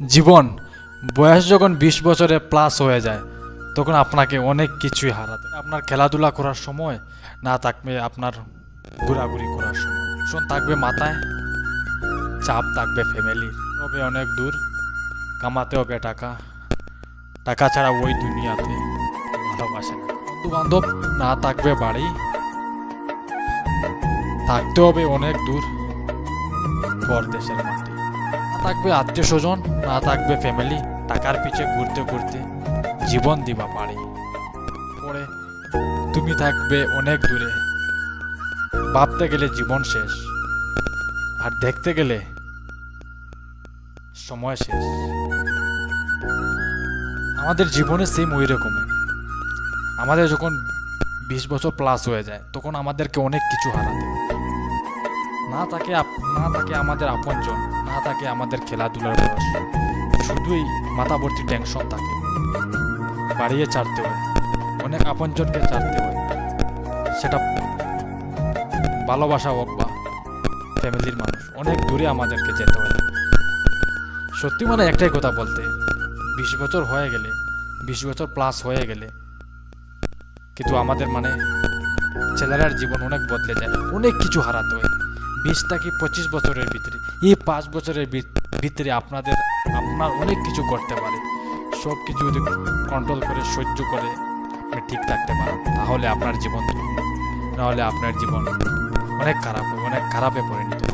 জীবন বয়স যখন 20 বছরে প্লাস হয়ে যায় তখন আপনাকে অনেক কিছুই হারাতে আপনার খেলাধুলা করার সময় না থাকবে, আপনার ঘোরাঘুরি করার সময় শোন থাকবে মাথায়, চাপ থাকবে ফ্যামিলি, হবে অনেক দূর, কামাতে হবে টাকা, টাকা ছাড়া ওই দুনিয়াতে ভালোবাসে না, বন্ধু বান্ধব না থাকবে, বাড়ি থাকতে হবে অনেক দূর পরদেশের মাটি, না থাকবে আত্মীয় স্বজন, না থাকবে ফ্যামিলি, টাকার পিছে ঘুরতে ঘুরতে জীবন দিবা পারি, পরে তুমি থাকবে অনেক দূরে, ভাবতে গেলে জীবন শেষ আর দেখতে গেলে সময় শেষ। আমাদের জীবনে সেম ওই রকমই, আমাদের যখন 20 বছর প্লাস হয়ে যায় তখন আমাদেরকে অনেক কিছু হারাতে হয়। না থাকে আমাদের আপনজন, না থাকে আমাদের খেলাধুলার বয়স, শুধুই মাথা ভর্তি টেনশন থাকে, বাড়িয়ে ছাড়তে হয়, অনেক আপনজনকে ছাড়তে হয়, সেটা ভালোবাসা হোক বা ফ্যামিলির মানুষ, অনেক দূরে আমাদেরকে যেতে হয়। সত্যি মানে একটাই কথা বলতে, 20 বছর হয়ে গেলে, 20 বছর প্লাস হয়ে গেলে কিন্তু আমাদের মানে ছেলেরার জীবন অনেক বদলে যায়, অনেক কিছু হারাতে হয়। 20 থেকে 25 বছরের ভিতরে, এই 5 বছরের ভিতরে আপনার অনেক কিছু করতে পারে, সব কিছু যদি কন্ট্রোল করে সহ্য করে আপনি ঠিক থাকতে পারেন তাহলে আপনার জীবন, নাহলে আপনার জীবন অনেক খারাপ হবে, অনেক খারাপে পরিণত হবে।